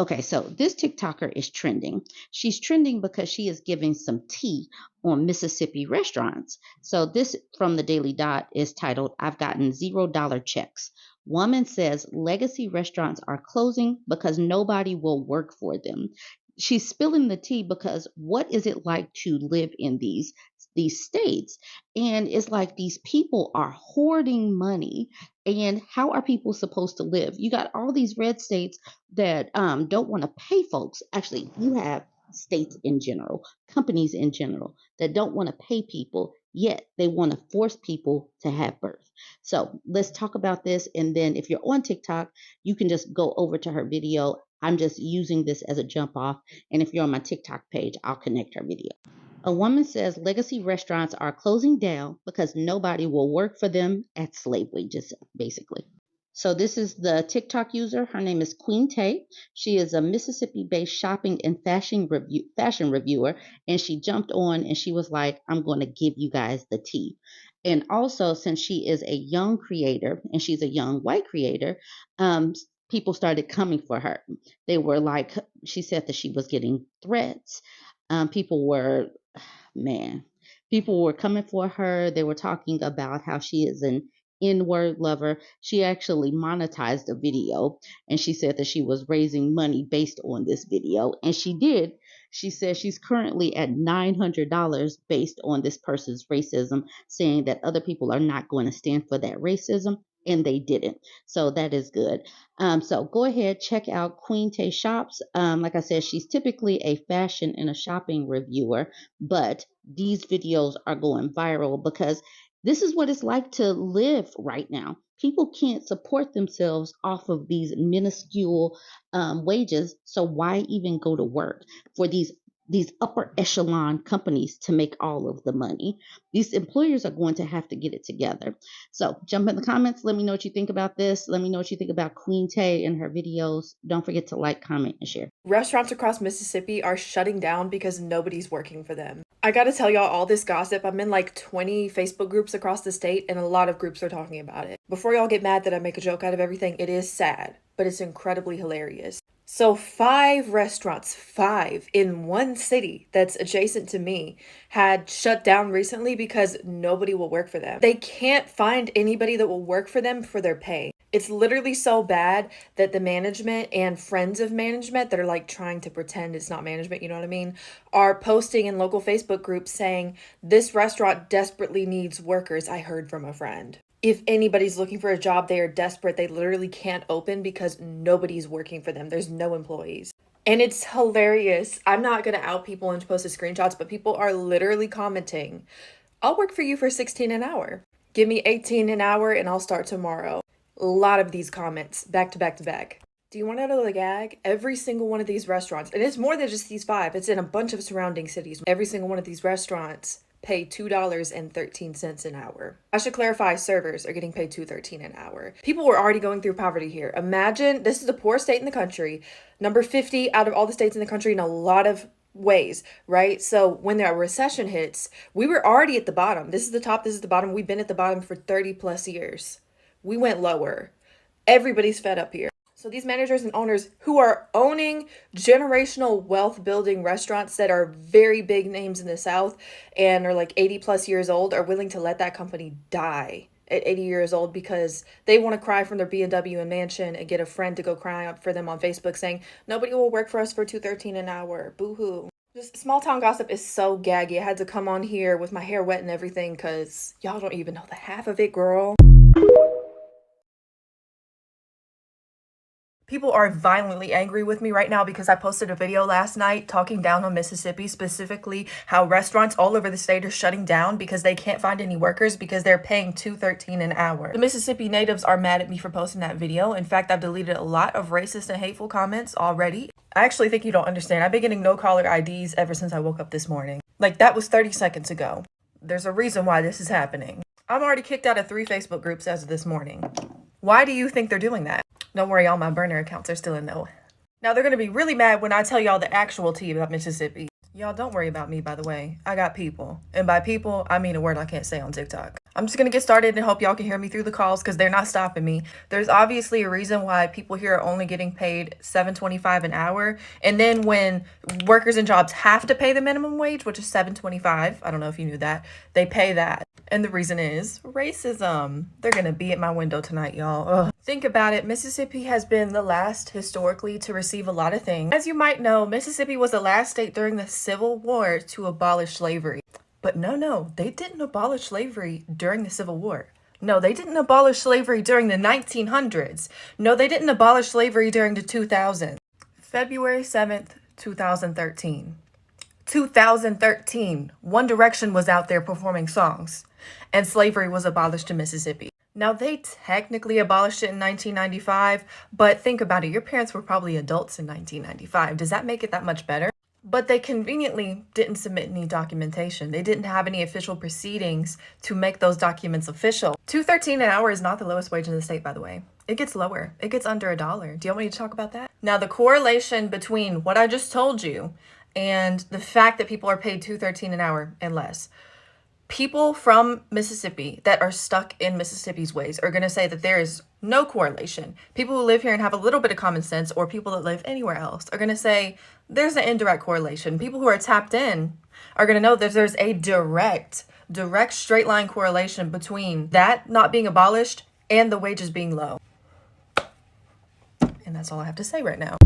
Okay, so this TikToker is trending. She's trending because she is giving some tea on Mississippi restaurants. So this from the Daily Dot is titled, I've gotten $0 checks. Woman says legacy restaurants are closing because nobody will work for them. She's spilling the tea because what is it like to live in these states? And it's like these people are hoarding money. And how are people supposed to live? You got all these red states that don't want to pay folks. Actually, you have states in general, companies in general, that don't want to pay people, yet they want to force people to have birth. So let's talk about this. And then if you're on TikTok, you can just go over to her video. I'm just using this as a jump off. And if you're on my TikTok page, I'll connect her video. A woman says legacy restaurants are closing down because nobody will work for them at slave wages, basically. So this is the TikTok user. Her name is Queen Tay. She is a Mississippi-based shopping and fashion reviewer, and she jumped on and she was like, "I'm going to give you guys the tea." And also, since she is a young creator and she's a young white creator, people started coming for her. They were like, she said that she was getting threats. People were, man, people were coming for her. They were talking about how she is an N-word lover. She actually monetized a video and she said that she was raising money based on this video. And she did. She says she's currently at $900 based on this person's racism, saying that other people are not going to stand for that racism. And they didn't. So that is good. So go ahead, check out Queen Tay Shops. Like I said, she's typically a fashion and a shopping reviewer, but these videos are going viral because this is what it's like to live right now. People can't support themselves off of these minuscule wages. So why even go to work for these upper echelon companies to make all of the money? These employers are going to have to get it together. So jump in the comments. Let me know what you think about this. Let me know what you think about Queen Tay and her videos. Don't forget to like, comment, and share. Restaurants across Mississippi are shutting down because nobody's working for them. I gotta tell y'all all this gossip. I'm in like 20 Facebook groups across the state, and a lot of groups are talking about it. Before y'all get mad that I make a joke out of everything, it is sad, but it's incredibly hilarious. So 5 restaurants, 5 in one city that's adjacent to me, had shut down recently because nobody will work for them. They can't find anybody that will work for them for their pay. It's literally so bad that the management and friends of management that are like trying to pretend it's not management, you know what I mean, are posting in local Facebook groups saying, "This restaurant desperately needs workers. I heard from a friend." If anybody's looking for a job, they are desperate. They literally can't open because nobody's working for them. There's no employees. And it's hilarious. I'm not going to out people and post the screenshots, but people are literally commenting, "I'll work for you for 16 an hour. Give me 18 an hour and I'll start tomorrow." A lot of these comments back to back to back. Do you want to know the gag? Every single one of these restaurants, and it's more than just these 5, it's in a bunch of surrounding cities. Every single one of these restaurants pay $2.13 an hour. I should clarify, servers are getting paid $2.13 an hour. People were already going through poverty here. Imagine, this is a poor state in the country, number 50 out of all the states in the country in a lot of ways, right? So when the recession hits, we were already at the bottom. This is the top, this is the bottom. We've been at the bottom for 30 plus years. We went lower. Everybody's fed up here. So these managers and owners who are owning generational wealth building restaurants that are very big names in the South and are like 80 plus years old are willing to let that company die at 80 years old because they want to cry from their BMW and mansion and get a friend to go cry up for them on Facebook saying, "Nobody will work for us for $2.13 an hour. Boo-hoo." Just small town gossip is so gaggy. I had to come on here with my hair wet and everything because y'all don't even know the half of it, girl. People are violently angry with me right now because I posted a video last night talking down on Mississippi, specifically how restaurants all over the state are shutting down because they can't find any workers because they're paying $2.13 an hour. The Mississippi natives are mad at me for posting that video. In fact, I've deleted a lot of racist and hateful comments already. I actually think you don't understand. I've been getting no caller IDs ever since I woke up this morning. Like, that was 30 seconds ago. There's a reason why this is happening. I'm already kicked out of 3 Facebook groups as of this morning. Why do you think they're doing that? Don't worry, all my burner accounts are still in though. Now they're going to be really mad when I tell y'all the actual tea about Mississippi. Y'all don't worry about me, by the way. I got people. And by people, I mean a word I can't say on TikTok. I'm just gonna get started and hope y'all can hear me through the calls because they're not stopping me. There's obviously a reason why people here are only getting paid $7.25 an hour. And then when workers and jobs have to pay the minimum wage, which is $7.25, I don't know if you knew that, they pay that. And the reason is racism. They're gonna be at my window tonight, y'all. Ugh. Think about it. Mississippi has been the last historically to receive a lot of things. As you might know, Mississippi was the last state during the Civil War to abolish slavery. But no, they didn't abolish slavery during the Civil War. No, they didn't abolish slavery during the 1900s. No, they didn't abolish slavery during the 2000s. February 7th, 2013. 2013, One Direction was out there performing songs, and slavery was abolished in Mississippi. Now, they technically abolished it in 1995, but think about it. Your parents were probably adults in 1995. Does that make it that much better? But they conveniently didn't submit any documentation. They didn't have any official proceedings to make those documents official. $2.13 an hour is not the lowest wage in the state, by the way. It gets lower. It gets under $1. Do you want me to talk about that? Now, the correlation between what I just told you and the fact that people are paid $2.13 an hour and less. People from Mississippi that are stuck in Mississippi's ways are going to say that there is no correlation. People who live here and have a little bit of common sense, or people that live anywhere else, are going to say there's an indirect correlation. People who are tapped in are going to know that there's a direct straight line correlation between that not being abolished and the wages being low. And that's all I have to say right now.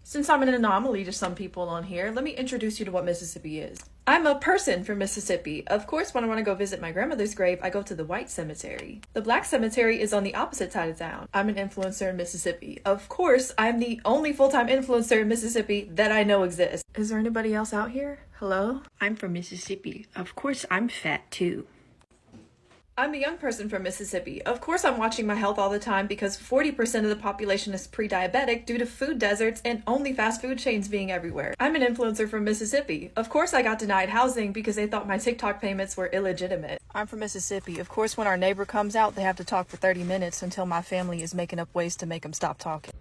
Since I'm an anomaly to some people on here, let me introduce you to what Mississippi is. I'm a person from Mississippi. Of course, when I want to go visit my grandmother's grave, I go to the white cemetery. The black cemetery is on the opposite side of town. I'm an influencer in Mississippi. Of course, I'm the only full-time influencer in Mississippi that I know exists. Is there anybody else out here? Hello? I'm from Mississippi. Of course, I'm fat too. I'm a young person from Mississippi. Of course, I'm watching my health all the time because 40% of the population is pre-diabetic due to food deserts and only fast food chains being everywhere. I'm an influencer from Mississippi. Of course, I got denied housing because they thought my TikTok payments were illegitimate. I'm from Mississippi. Of course, when our neighbor comes out, they have to talk for 30 minutes until my family is making up ways to make them stop talking.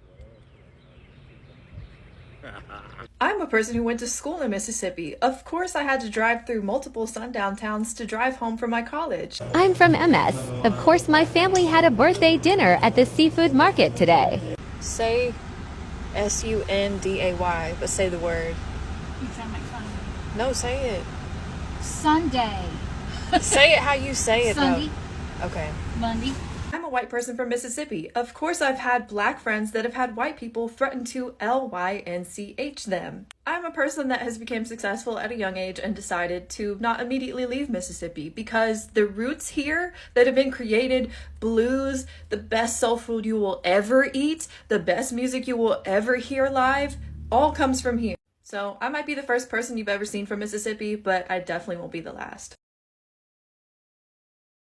I'm a person who went to school in Mississippi. Of course, I had to drive through multiple sundown towns to drive home from my college. I'm from MS. Of course, my family had a birthday dinner at the seafood market today. Say Sunday, but say the word. You sound like fun. No, say it. Sunday. Say it how you say it, Sunday. though. Okay. Monday. I'm a white person from Mississippi. Of course, I've had black friends that have had white people threaten to lynch them. I'm a person that has become successful at a young age and decided to not immediately leave Mississippi because the roots here that have been created, blues, the best soul food you will ever eat, the best music you will ever hear live, all comes from here. So I might be the first person you've ever seen from Mississippi, but I definitely won't be the last.